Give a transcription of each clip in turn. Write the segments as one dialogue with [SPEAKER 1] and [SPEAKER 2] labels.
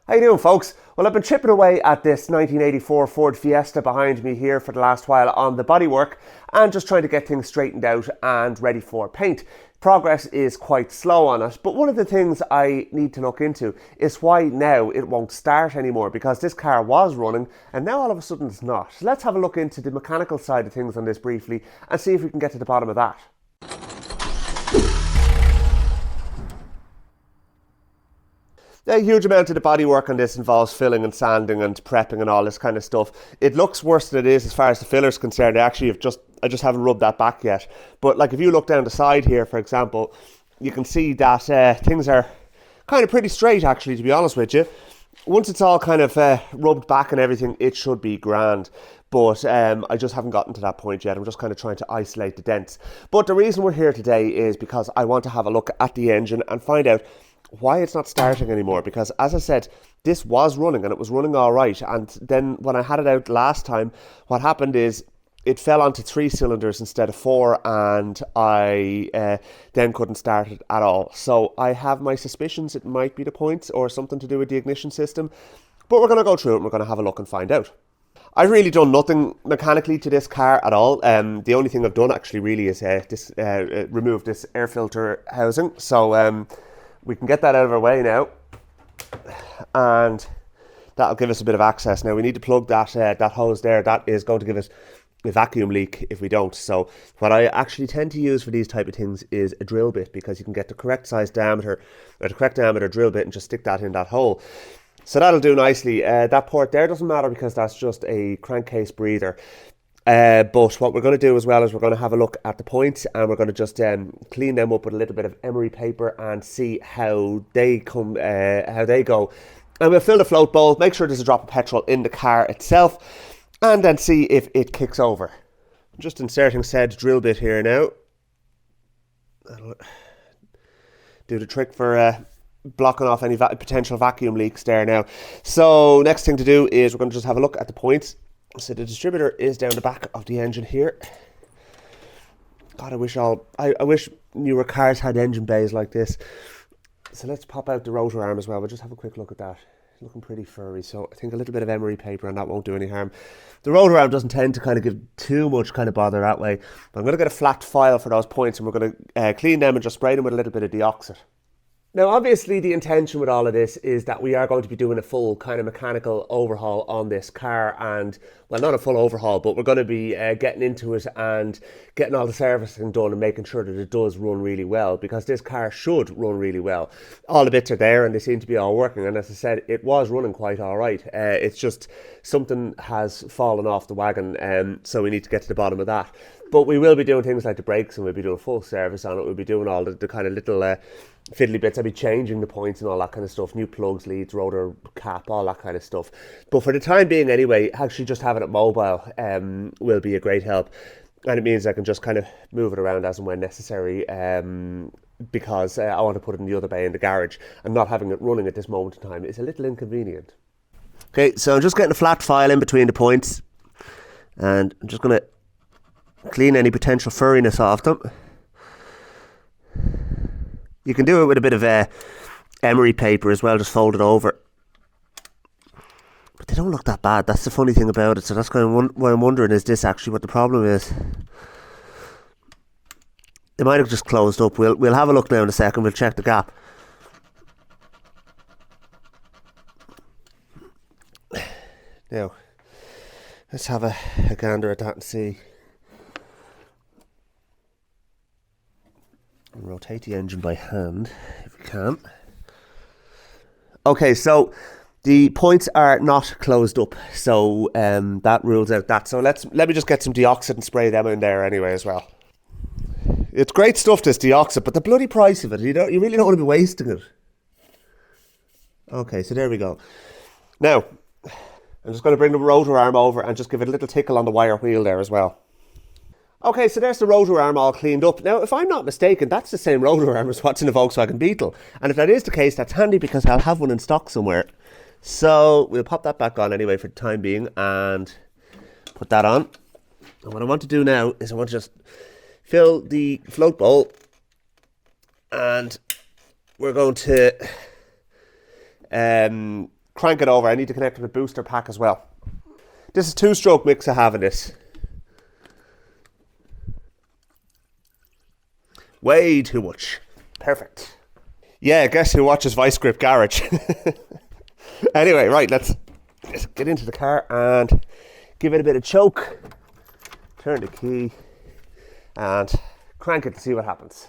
[SPEAKER 1] How you doing, folks? Well, I've been chipping away at this 1984 Ford Fiesta behind me here for the last while on the bodywork and just trying to get things straightened out and ready for paint. Progress is quite slow on it, but one of the things I need to look into is why now it won't start anymore, because this car was running and now all of a sudden it's not. So let's have a look into the mechanical side of things on this briefly and see if we can get to the bottom of that. A huge amount of the bodywork on this involves filling and sanding and prepping and all this kind of stuff. It looks worse than it is as far as the filler's concerned. I just haven't rubbed that back yet. But like if you look down the side here, for example, you can see that things are kind of pretty straight, actually, to be honest with you. Once it's all kind of rubbed back and everything, it should be grand. But I just haven't gotten to that point yet. I'm just kind of trying to isolate the dents. But the reason we're here today is because I want to have a look at the engine and find out why it's not starting anymore, because as I said, this was running and it was running all right, and then when I had it out last time, what happened is it fell onto 3 cylinders instead of 4, and I then couldn't start it at all. So I have my suspicions it might be the points or something to do with the ignition system, but we're going to go through it and we're going to have a look and find out. I've really done nothing mechanically to this car at all. The only thing I've done actually really is remove this air filter housing, so we can get that out of our way now, and that'll give us a bit of access. Now we need to plug that hose there. That is going to give us a vacuum leak if we don't. So what I actually tend to use for these type of things is a drill bit, because you can get the correct size diameter or the correct diameter drill bit and just stick that in that hole. So that'll do nicely. That port there doesn't matter because that's just a crankcase breather. But what we're going to do as well is we're going to have a look at the points, and we're going to just clean them up with a little bit of emery paper and see how they go. And we'll fill the float bowl, make sure there's a drop of petrol in the car itself, and then see if it kicks over. I'm just inserting said drill bit here now. That'll do the trick for blocking off any potential vacuum leaks there now. So next thing to do is we're going to just have a look at the points. So the distributor is down the back of the engine here. God, I wish newer cars had engine bays like this. So let's pop out the rotor arm as well. We'll just have a quick look at that. It's looking pretty furry, so I think a little bit of emery paper and that won't do any harm. The rotor arm doesn't tend to kind of give too much kind of bother that way. But I'm going to get a flat file for those points, and we're going to clean them and just spray them with a little bit of deoxit. Now, obviously, the intention with all of this is that we are going to be doing a full kind of mechanical overhaul on this car, and, well, not a full overhaul, but we're going to be getting into it and getting all the servicing done and making sure that it does run really well, because this car should run really well. All the bits are there and they seem to be all working, and as I said, it was running quite all right. It's just something has fallen off the wagon, so we need to get to the bottom of that. But we will be doing things like the brakes, and we'll be doing full service on it. We'll be doing all the kind of little fiddly bits. I'll be changing the points and all that kind of stuff. New plugs, leads, rotor cap, all that kind of stuff. But for the time being anyway, actually just having it mobile will be a great help. And it means I can just kind of move it around as and when necessary, because I want to put it in the other bay in the garage, and not having it running at this moment in time is a little inconvenient. Okay, so I'm just getting a flat file in between the points, and I'm just going to clean any potential furriness off them. You can do it with a bit of emery paper as well, just fold it over. But they don't look that bad. That's the funny thing about it. So that's kind of why I'm wondering, is this actually what the problem is? It might have just closed up. We'll have a look now in a second. We'll check the gap. Now, let's have a gander at that and see. And rotate the engine by hand if we can. Okay, so the points are not closed up, so that rules out that. So let me just get some deoxit and spray them in there anyway as well. It's great stuff, this deoxit, but the bloody price of it, you really don't want to be wasting it. Okay, so there we go. Now, I'm just going to bring the rotor arm over and just give it a little tickle on the wire wheel there as well. Okay, so there's the rotor arm all cleaned up. Now, if I'm not mistaken, that's the same rotor arm as what's in the Volkswagen Beetle. And if that is the case, that's handy because I'll have one in stock somewhere. So we'll pop that back on anyway for the time being and put that on. And what I want to do now is I want to just fill the float bowl, and we're going to crank it over. I need to connect to the booster pack as well. This is 2-stroke mix I have in this. Way too much. Perfect. Yeah, guess who watches Vice Grip Garage? Anyway, right, let's get into the car and give it a bit of choke. Turn the key and crank it to see what happens.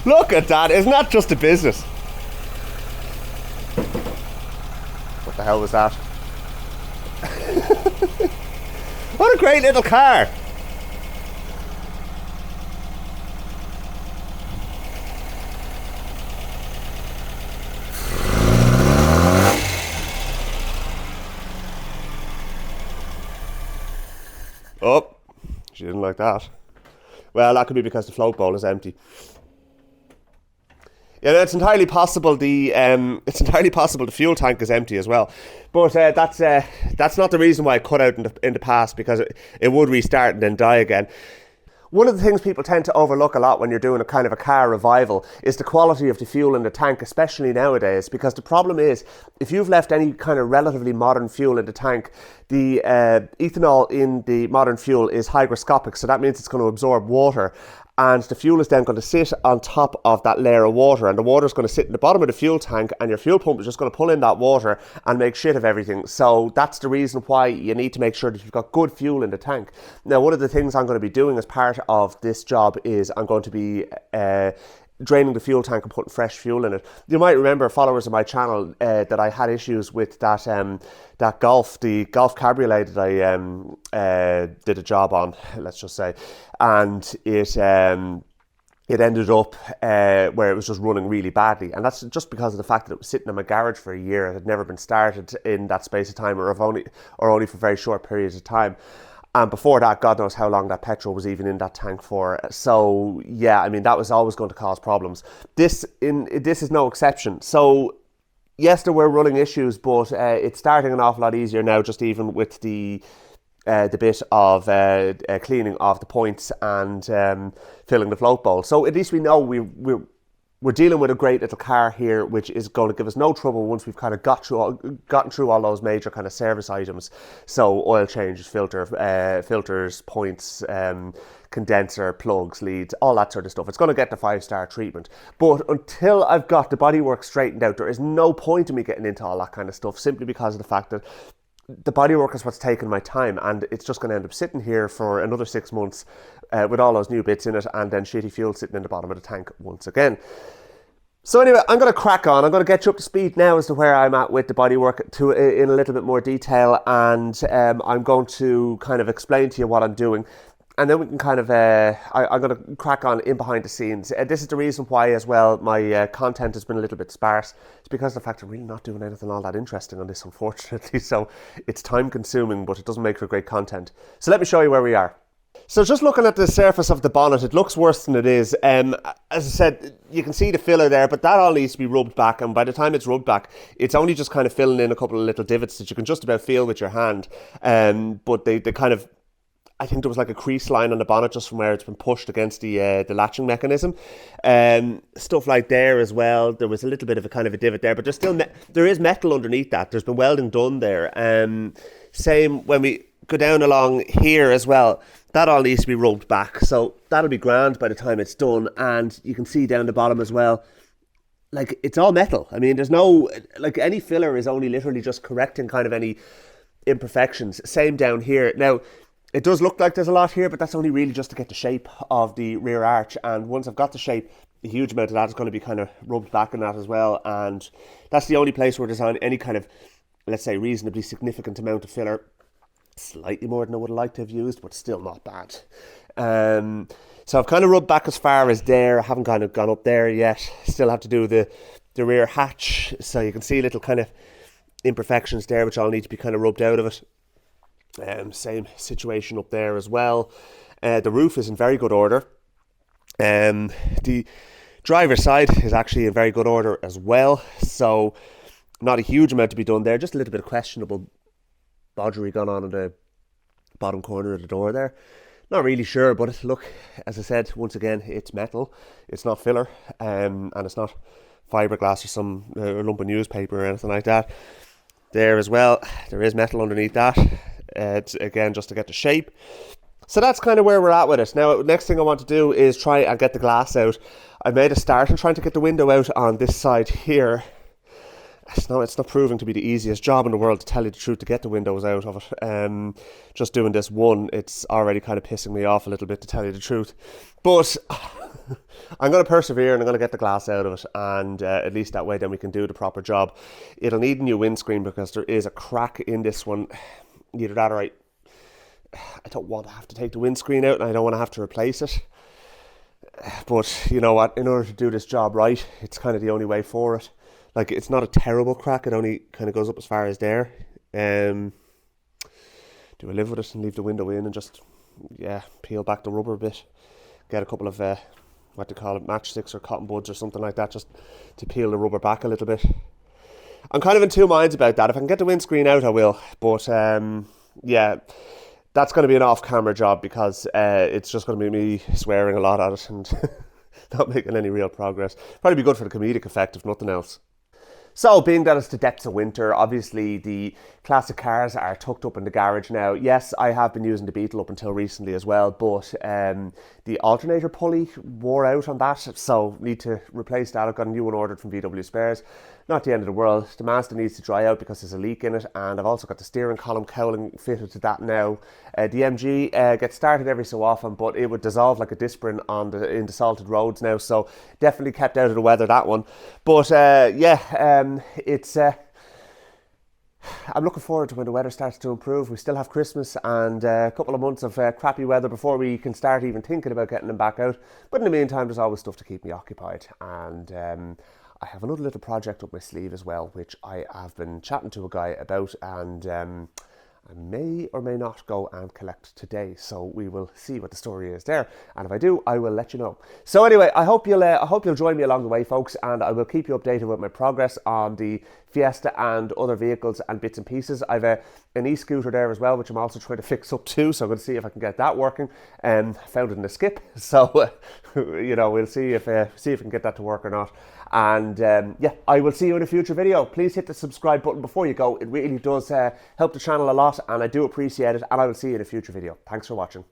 [SPEAKER 1] Look at that, isn't that just a business? What the hell was that? What a great little car! Oh, she didn't like that. Well, that could be because the float bowl is empty. Yeah, it's entirely possible the fuel tank is empty as well, but that's not the reason why I cut out in the past, because it would restart and then die again. One of the things people tend to overlook a lot when you're doing a kind of a car revival is the quality of the fuel in the tank, especially nowadays, because the problem is if you've left any kind of relatively modern fuel in the tank, the ethanol in the modern fuel is hygroscopic, so that means it's going to absorb water. And the fuel is then going to sit on top of that layer of water, and the water is going to sit in the bottom of the fuel tank, and your fuel pump is just going to pull in that water and make shit of everything. So that's the reason why you need to make sure that you've got good fuel in the tank. Now, one of the things I'm going to be doing as part of this job is I'm going to be draining the fuel tank and putting fresh fuel in it. You might remember, followers of my channel, that I had issues with that Golf, the Golf Cabriolet that I did a job on, let's just say, and it ended up where it was just running really badly, and that's just because of the fact that it was sitting in my garage for a year. It had never been started in that space of time, or only for very short periods of time. And before that, God knows how long that petrol was even in that tank for. So yeah, I mean, that was always going to cause problems. This is no exception. So yes, there were running issues, but it's starting an awful lot easier now, just even with the bit of cleaning of the points and filling the float bowl. So at least we know we're dealing with a great little car here, which is going to give us no trouble once we've kind of gotten through all those major kind of service items. So oil changes, filters, points, condenser, plugs, leads, all that sort of stuff. It's going to get the 5-star treatment. But until I've got the bodywork straightened out, there is no point in me getting into all that kind of stuff, simply because of the fact that the bodywork is what's taking my time, and it's just going to end up sitting here for another 6 months with all those new bits in it, and then shitty fuel sitting in the bottom of the tank once again. So anyway, I'm going to crack on. I'm going to get you up to speed now as to where I'm at with the bodywork in a little bit more detail, and I'm going to kind of explain to you what I'm doing. And then we can kind of, I'm going to crack on in behind the scenes. This is the reason why as well my content has been a little bit sparse. It's because of the fact I'm really not doing anything all that interesting on this, unfortunately. So it's time consuming, but it doesn't make for great content. So let me show you where we are. So just looking at the surface of the bonnet, it looks worse than it is. As I said, you can see the filler there, but that all needs to be rubbed back. And by the time it's rubbed back, it's only just kind of filling in a couple of little divots that you can just about feel with your hand. But they kind of, I think there was like a crease line on the bonnet just from where it's been pushed against the latching mechanism. Stuff like there as well. There was a little bit of a kind of a divot there, but there's still there is metal underneath that. There's been welding done there. Same when we go down along here as well. That all needs to be rubbed back. So that'll be grand by the time it's done. And you can see down the bottom as well, like it's all metal. I mean, there's no, like any filler is only literally just correcting kind of any imperfections. Same down here. Now, it does look like there's a lot here, but that's only really just to get the shape of the rear arch. And once I've got the shape, a huge amount of that is going to be kind of rubbed back in that as well. And that's the only place where there's any kind of, let's say, reasonably significant amount of filler. Slightly more than I would have liked to have used, but still not bad. So I've kind of rubbed back as far as there. I haven't kind of gone up there yet. Still have to do the rear hatch. So you can see little kind of imperfections there, which all need to be kind of rubbed out of it. Same situation up there as well. The roof is in very good order. The driver's side is actually in very good order as well. So not a huge amount to be done there. Just a little bit of questionable bodgery gone on in the bottom corner of the door there. Not really sure, but look, as I said, once again, it's metal. It's not filler, and it's not fiberglass or some lump of newspaper or anything like that. There as well, there is metal underneath that. It's again just to get the shape. So that's kind of where we're at with it. Now, next thing I want to do is try and get the glass out. I made a start in trying to get the window out on this side here. It's not proving to be the easiest job in the world, to tell you the truth, to get the windows out of it. Just doing this one, it's already kind of pissing me off a little bit, to tell you the truth. But I'm going to persevere and I'm going to get the glass out of it, and at least that way then we can do the proper job. It'll need a new windscreen because there is a crack in this one. Either that or I don't want to have to take the windscreen out, and I don't want to have to replace it. But you know what, in order to do this job right, it's kind of the only way for it. Like, it's not a terrible crack, it only kind of goes up as far as there. Do I live with it and leave the window in and just, peel back the rubber a bit? Get a couple of, what do you call it, matchsticks or cotton buds or something like that, just to peel the rubber back a little bit. I'm kind of in two minds about that. If I can get the windscreen out, I will. But, that's going to be an off-camera job, because it's just going to be me swearing a lot at it and not making any real progress. Probably be good for the comedic effect, if nothing else. So, being that it's the depths of winter, obviously the classic cars are tucked up in the garage now. Yes, I have been using the Beetle up until recently as well, but the alternator pulley wore out on that, so need to replace that. I've got a new one ordered from VW Spares. Not the end of the world. The Mazda needs to dry out because there's a leak in it, and I've also got the steering column cowling fitted to that now. The MG gets started every so often, but it would dissolve like a discipline in the salted roads now, so definitely kept out of the weather, that one. But it's I'm looking forward to when the weather starts to improve. We still have Christmas and a couple of months of crappy weather before we can start even thinking about getting them back out. But in the meantime, there's always stuff to keep me occupied, and I have another little project up my sleeve as well, which I have been chatting to a guy about, and I may or may not go and collect today, so we will see what the story is there, and if I do, I will let you know. So anyway, I hope you'll join me along the way, folks, and I will keep you updated with my progress on the Fiesta and other vehicles and bits and pieces. I've an e-scooter there as well, which I'm also trying to fix up too, so I'm going to see if I can get that working. Found it in a skip, so we'll see if I can get that to work or not. And I will see you in a future video. Please hit the subscribe button before you go. It really does help the channel a lot, and I do appreciate it, and I will see you in a future video. Thanks for watching.